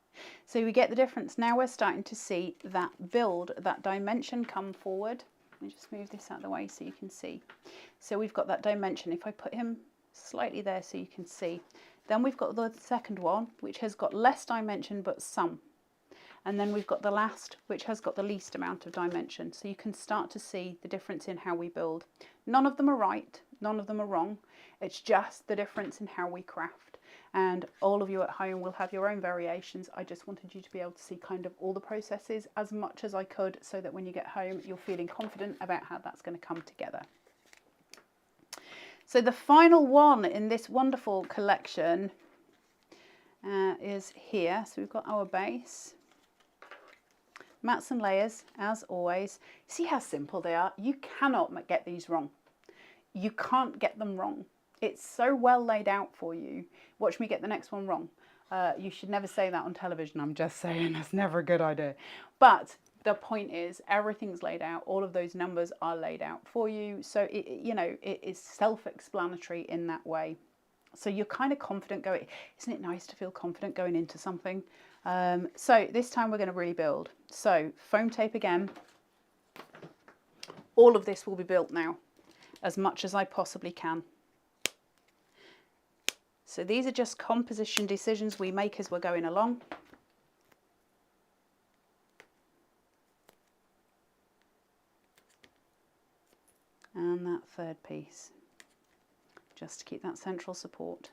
So we get the difference. Now we're starting to see that build, that dimension come forward. Let me just move this out of the way so you can see. So we've got that dimension. If I put him slightly there so you can see. Then we've got the second one, which has got less dimension but some. And then we've got the last, which has got the least amount of dimension. So you can start to see the difference in how we build. None of them are right, none of them are wrong. It's just the difference in how we craft. And all of you at home will have your own variations. I just wanted you to be able to see kind of all the processes as much as I could so that when you get home, you're feeling confident about how that's going to come together. So the final one in this wonderful collection is here. So we've got our base. Mats and layers, as always. See how simple they are? You cannot get these wrong. You can't get them wrong. It's so well laid out for you. Watch me get the next one wrong. You should never say that on television. I'm just saying, that's never a good idea. But the point is, everything's laid out. All of those numbers are laid out for you. So, it is self-explanatory in that way. So you're kind of confident going, isn't it nice to feel confident going into something? So this time we're going to really build. So foam tape again. All of this will be built now, as much as I possibly can. So these are just composition decisions we make as we're going along. And that third piece, just to keep that central support.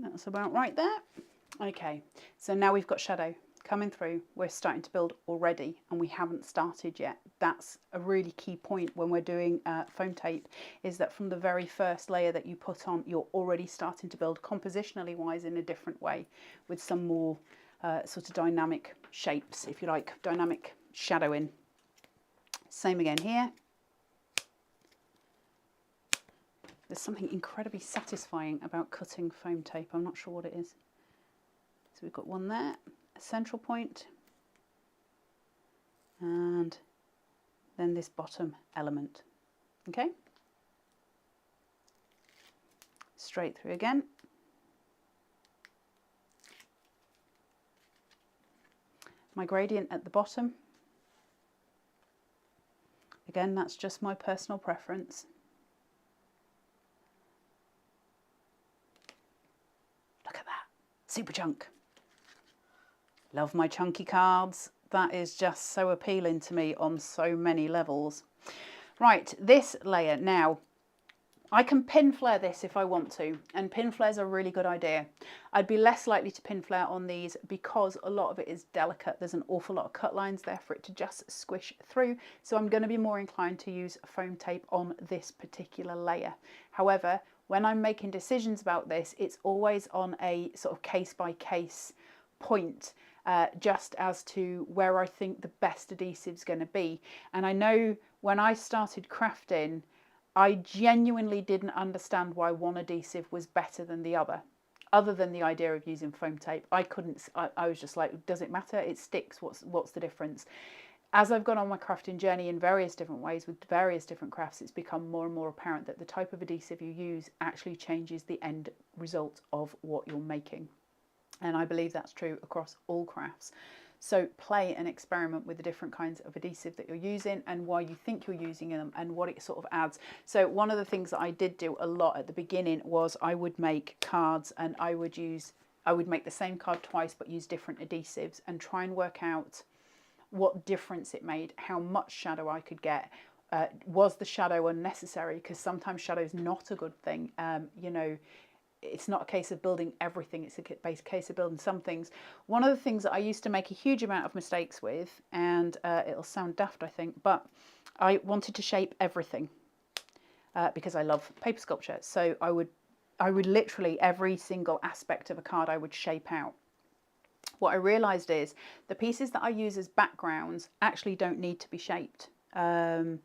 That's about right there. Okay, so now we've got shadow coming through. We're starting to build already and we haven't started yet. That's a really key point when we're doing foam tape, is that from the very first layer that you put on, you're already starting to build compositionally wise in a different way with some more sort of dynamic shapes, if you like, dynamic shadowing. Same again here. There's something incredibly satisfying about cutting foam tape. I'm not sure what it is. So we've got one there, a central point, and then this bottom element. Okay? Straight through again. My gradient at the bottom. Again, that's just my personal preference. Look at that, super chunk. Love my chunky cards. That is just so appealing to me on so many levels. Right, this layer now, I can pin flare this if I want to, and pin flare's a really good idea. I'd be less likely to pin flare on these because a lot of it is delicate. There's an awful lot of cut lines there for it to just squish through. So I'm going to be more inclined to use foam tape on this particular layer. However, when I'm making decisions about this, it's always on a sort of case by case point. just as to where I think the best adhesive's going to be. And I know when I started crafting, I genuinely didn't understand why one adhesive was better than the other than the idea of using foam tape. I was just like, does it matter? It sticks. What's the difference? As I've gone on my crafting journey in various different ways with various different crafts, it's become more and more apparent that the type of adhesive you use actually changes the end result of what you're making. And I believe that's true across all crafts. So play and experiment with the different kinds of adhesive that you're using and why you think you're using them and what it sort of adds. So one of the things that I did do a lot at the beginning was I would make cards, and I would make the same card twice but use different adhesives and try and work out what difference it made, how much shadow I could get. Was the shadow unnecessary? Because sometimes shadow is not a good thing. You know, it's not a case of building everything, it's a case of building some things. One of the things that I used to make a huge amount of mistakes with, and it'll sound daft I think, but I wanted to shape everything because I love paper sculpture. So I would literally every single aspect of a card I would shape out. What I realised is the pieces that I use as backgrounds actually don't need to be shaped on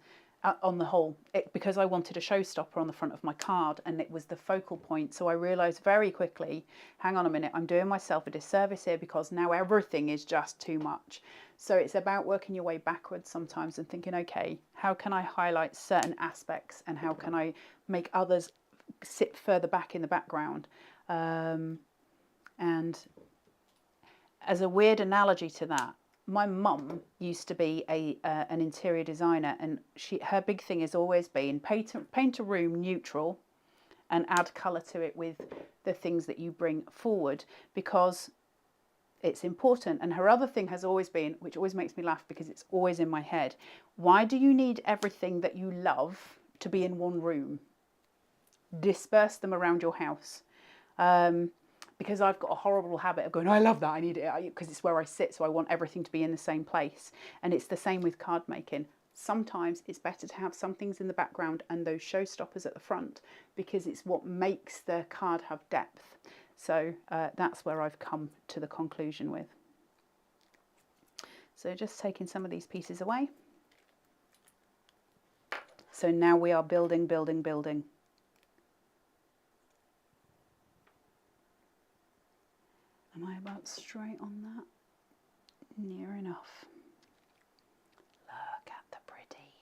the whole, because I wanted a showstopper on the front of my card and it was the focal point. So I realised very quickly, hang on a minute, I'm doing myself a disservice here because now everything is just too much. So it's about working your way backwards sometimes and thinking, okay, how can I highlight certain aspects and how can I make others sit further back in the background? And as a weird analogy to that, my mum used to be an interior designer, and her big thing has always been paint a room neutral and add colour to it with the things that you bring forward, because it's important. And her other thing has always been, which always makes me laugh because it's always in my head, why do you need everything that you love to be in one room? Disperse them around your house. Because I've got a horrible habit of going, I love that, I need it, because it's where I sit, so I want everything to be in the same place. And it's the same with card making. Sometimes it's better to have some things in the background and those showstoppers at the front, because it's what makes the card have depth. So that's where I've come to the conclusion with. So just taking some of these pieces away. So now we are building, building, building. Am I about straight on that? Near enough. Look at the pretty.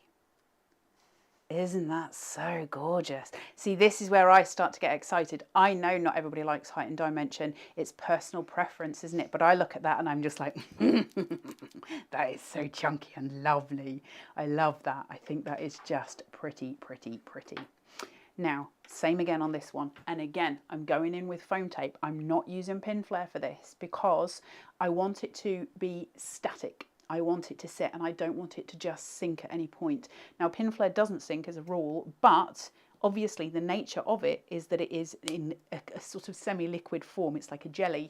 Isn't that so gorgeous? See, this is where I start to get excited. I know not everybody likes height and dimension. It's personal preference, isn't it? But I look at that and I'm just like, that is so chunky and lovely. I love that. I think that is just pretty, pretty, pretty. Now, same again on this one. And again, I'm going in with foam tape. I'm not using pin flare for this because I want it to be static. I want it to sit and I don't want it to just sink at any point. Now, pin flare doesn't sink as a rule, but obviously the nature of it is that it is in a sort of semi-liquid form. It's like a jelly.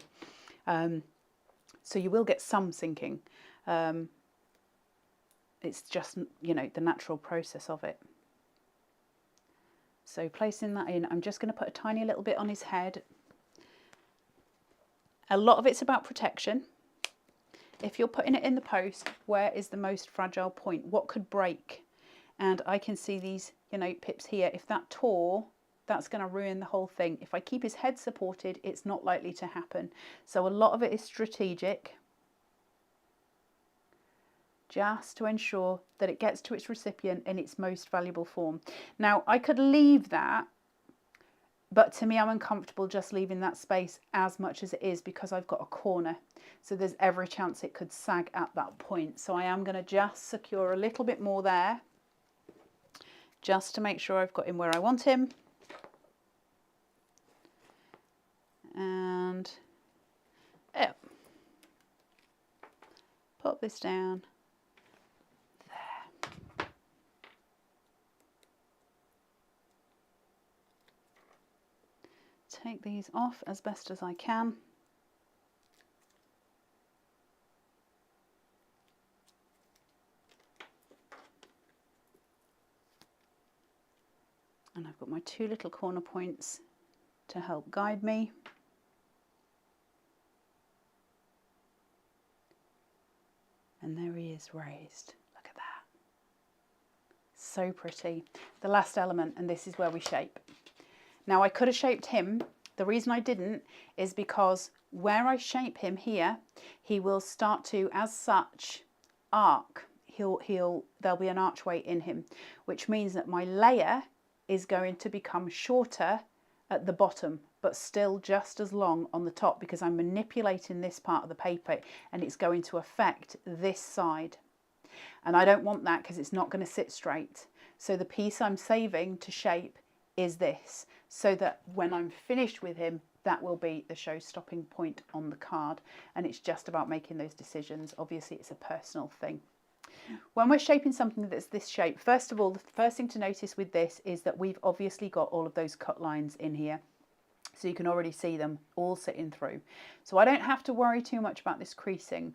So you will get some sinking. It's just, you know, the natural process of it. So placing that in, I'm just going to put a tiny little bit on his head. A lot of it's about protection. If you're putting it in the post, where is the most fragile point? What could break? And I can see these, you know, pips here. If that tore, that's going to ruin the whole thing. If I keep his head supported, it's not likely to happen. So a lot of it is strategic, just to ensure that it gets to its recipient in its most valuable form. Now, I could leave that, but to me, I'm uncomfortable just leaving that space as much as it is because I've got a corner. So there's every chance it could sag at that point. So I am going to just secure a little bit more there, just to make sure I've got him where I want him. And pop this down. Take these off as best as I can. And I've got my two little corner points to help guide me. And there he is raised. Look at that. So pretty. The last element, and this is where we shape. Now I could have shaped him. The reason I didn't is because where I shape him here, he will start to, as such, arc. There'll be an archway in him, which means that my layer is going to become shorter at the bottom, but still just as long on the top, because I'm manipulating this part of the paper and it's going to affect this side. And I don't want that because it's not going to sit straight. So the piece I'm saving to shape is this, so that when I'm finished with him, that will be the show stopping point on the card. And it's just about making those decisions. Obviously, it's a personal thing. When we're shaping something that's this shape, first of all, the first thing to notice with this is that we've obviously got all of those cut lines in here. So you can already see them all sitting through. So I don't have to worry too much about this creasing.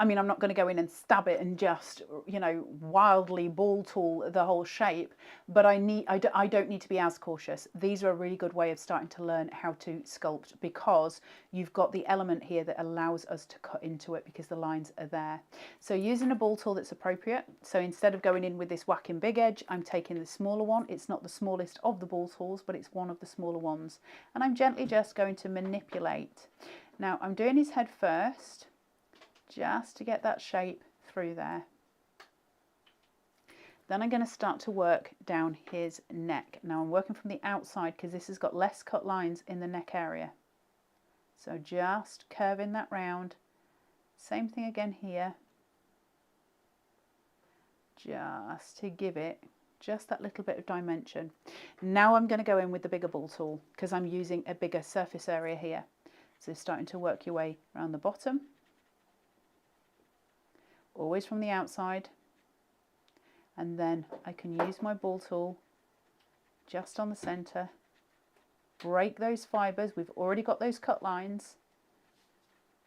I mean, I'm not going to go in and stab it and just, you know, wildly ball tool the whole shape, but I don't need to be as cautious. These are a really good way of starting to learn how to sculpt, because you've got the element here that allows us to cut into it because the lines are there. So using a ball tool that's appropriate. So instead of going in with this whacking big edge, I'm taking the smaller one. It's not the smallest of the ball tools, but it's one of the smaller ones. And I'm gently just going to manipulate. Now I'm doing his head first, just to get that shape through there. Then I'm going to start to work down his neck. Now I'm working from the outside because this has got less cut lines in the neck area. So just curving that round. Same thing again here. Just to give it just that little bit of dimension. Now I'm going to go in with the bigger ball tool because I'm using a bigger surface area here. So starting to work your way around the bottom. Always from the outside, and then I can use my ball tool just on the center, break those fibers. We've already got those cut lines,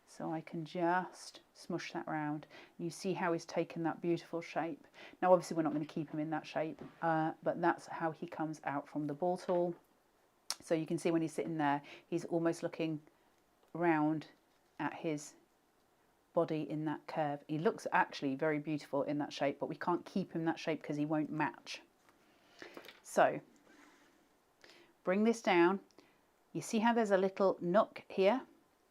so I can just smush that round. You see how he's taken that beautiful shape. Now obviously we're not going to keep him in that shape, but that's how he comes out from the ball tool. So you can see when he's sitting there, he's almost looking round at his body in that curve. He looks actually very beautiful in that shape, but we can't keep him that shape because he won't match. So bring this down. You see how there's a little nook here?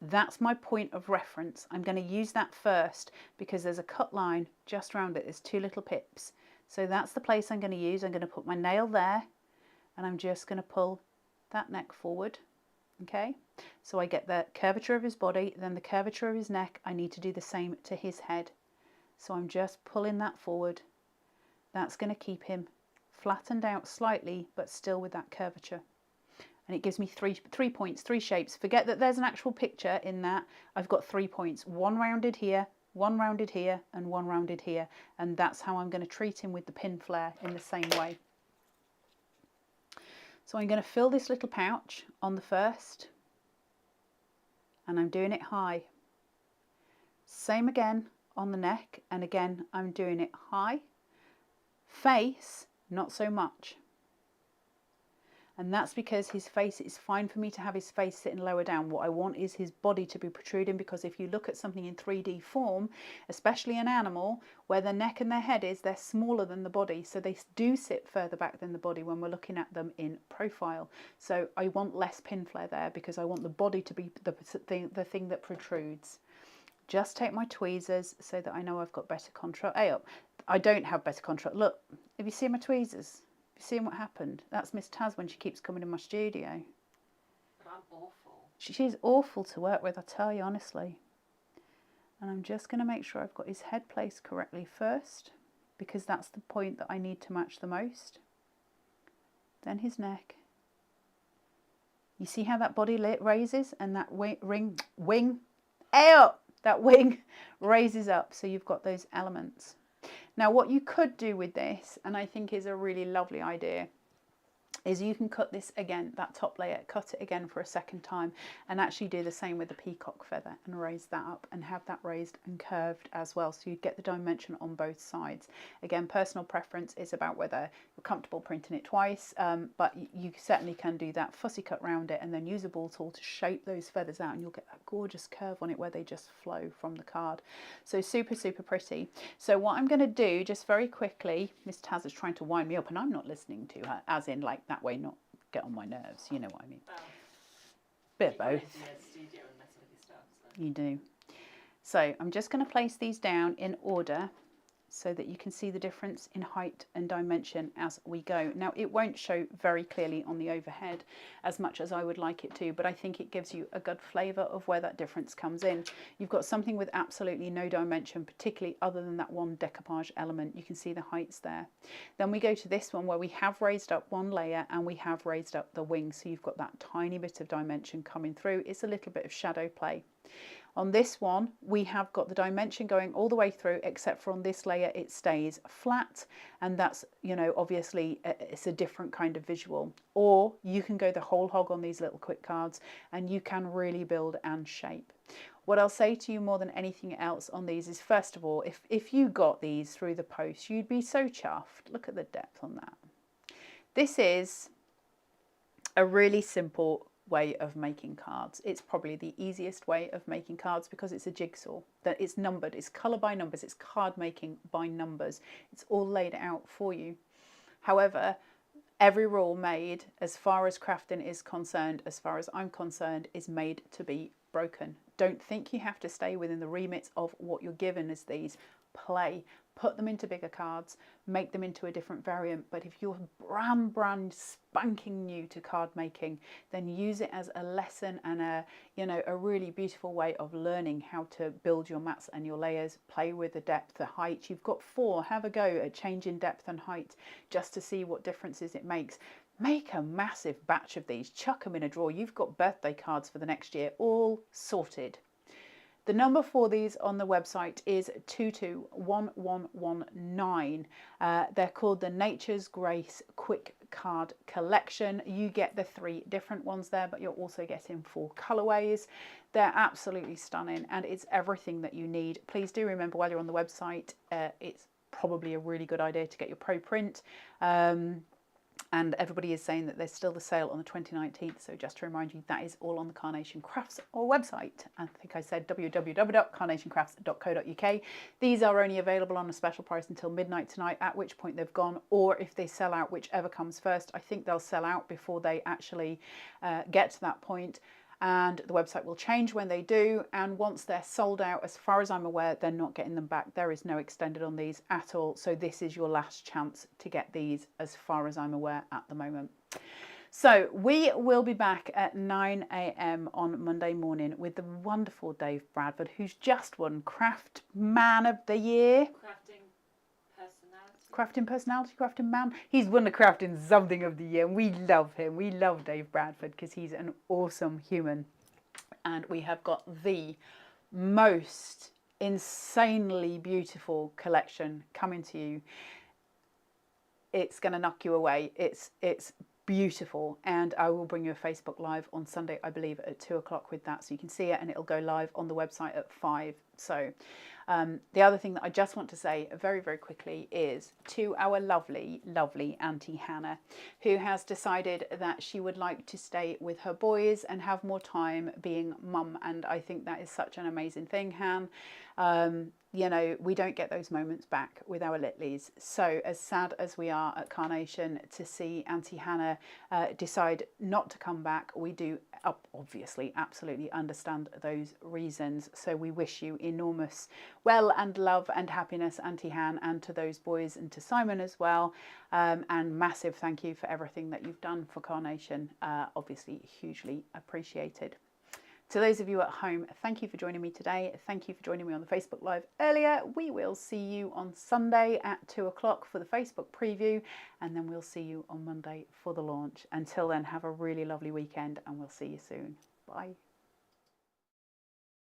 That's my point of reference. I'm going to use that first because there's a cut line just around it. There's two little pips. So that's the place I'm going to use. I'm going to put my nail there and I'm just going to pull that neck forward. Okay, so I get the curvature of his body, then the curvature of his neck. I need to do the same to his head. So I'm just pulling that forward. That's going to keep him flattened out slightly, but still with that curvature. And it gives me three points, three shapes. Forget that there's an actual picture in that. I've got 3 points, one rounded here, one rounded here, and one rounded here. And that's how I'm going to treat him with the pin flare in the same way. So I'm going to fill this little pouch on the first, and I'm doing it high. Same again on the neck, and again I'm doing it high. Face, not so much. And that's because his face, it's fine for me to have his face sitting lower down. What I want is his body to be protruding, because if you look at something in 3D form, especially an animal, where the neck and their head is, they're smaller than the body. So they do sit further back than the body when we're looking at them in profile. So I want less pin flare there because I want the body to be the thing that protrudes. Just take my tweezers so that I know I've got better control. Hey up. I don't have better control. Look, have you seen my tweezers? Seeing what happened? That's Miss Taz when she keeps coming in my studio. But I'm awful. She's awful to work with, I tell you honestly. And I'm just going to make sure I've got his head placed correctly first, because that's the point that I need to match the most. Then his neck. You see how that body raises and that wing, that wing raises up, so you've got those elements. Now what you could do with this, and I think is a really lovely idea, is you can cut this again, that top layer, cut it again for a second time, and actually do the same with the peacock feather and raise that up and have that raised and curved as well, so you get the dimension on both sides. Again, personal preference is about whether you're comfortable printing it twice, but you certainly can do that, fussy cut round it and then use a ball tool to shape those feathers out, and you'll get that gorgeous curve on it where they just flow from the card. So super, super pretty. So what I'm going to do just very quickly, Miss Taz is trying to wind me up and I'm not listening to her, as in like that way, not get on my nerves, you know what I mean. Bit of both. You do. So I'm just going to place these down in order so that you can see the difference in height and dimension as we go. Now, it won't show very clearly on the overhead as much as I would like it to, but I think it gives you a good flavour of where that difference comes in. You've got something with absolutely no dimension, particularly other than that one decoupage element. You can see the heights there. Then we go to this one where we have raised up one layer and we have raised up the wing, so you've got that tiny bit of dimension coming through. It's a little bit of shadow play. On this one, we have got the dimension going all the way through, except for on this layer, it stays flat. And that's, you know, obviously it's a different kind of visual. Or you can go the whole hog on these little quick cards and you can really build and shape. What I'll say to you more than anything else on these is, first of all, if you got these through the post, you'd be so chuffed. Look at the depth on that. This is a really simple way of making cards. It's probably the easiest way of making cards because it's a jigsaw, that it's numbered, it's colour by numbers, it's card making by numbers. It's all laid out for you. However, every rule made, as far as crafting is concerned, as far as I'm concerned, is made to be broken. Don't think you have to stay within the remit of what you're given as these. Play. Put them into bigger cards, make them into a different variant. But if you're brand spanking new to card making, then use it as a lesson and a really beautiful way of learning how to build your mats and your layers. Play with the depth, the height. You've got 4. Have a go at changing depth and height just to see what differences it makes. Make a massive batch of these, chuck them in a drawer. You've got birthday cards for the next year all sorted. The number for these on the website is 221119. They're called the Nature's Grace Quick Card Collection. You get the 3 different ones there, but you're also getting 4 colorways. They're absolutely stunning and it's everything that you need. Please do remember, while you're on the website, it's probably a really good idea to get your pro print. And everybody is saying that there's still the sale on the 2019th. So just to remind you, that is all on the Carnation Crafts website. I think I said www.carnationcrafts.co.uk. These are only available on a special price until midnight tonight, at which point they've gone, or if they sell out, whichever comes first. I think they'll sell out before they actually get to that point. And the website will change when they do, and once they're sold out, as far as I'm aware, they're not getting them back. There is no extended on these at all, so this is your last chance to get these, as far as I'm aware at the moment. So we will be back at 9 AM on Monday morning with the wonderful Dave Bradford, who's just won Craft Man of the Year. Crafting personality, crafting man. He's won the crafting something of the year, and we love him. We love Dave Bradford because he's an awesome human. And we have got the most insanely beautiful collection coming to you. It's going to knock you away. It's beautiful, and I will bring you a Facebook Live on Sunday, I believe, at 2 o'clock with that, so you can see it, and it'll go live on the website at 5. So the other thing that I just want to say very, very quickly is to our lovely, lovely Auntie Hannah, who has decided that she would like to stay with her boys and have more time being mum. And I think that is such an amazing thing, Han. You know, we don't get those moments back with our Littlies. So as sad as we are at Carnation to see Auntie Hannah decide not to come back, we do obviously absolutely understand those reasons. So we wish you enormous well and love and happiness, Auntie Han, and to those boys and to Simon as well. And massive thank you for everything that you've done for Carnation. Obviously hugely appreciated. To those of you at home, thank you for joining me today. Thank you for joining me on the Facebook Live earlier. We will see you on Sunday at 2 o'clock for the Facebook preview, and then we'll see you on Monday for the launch. Until then, have a really lovely weekend, and we'll see you soon. Bye.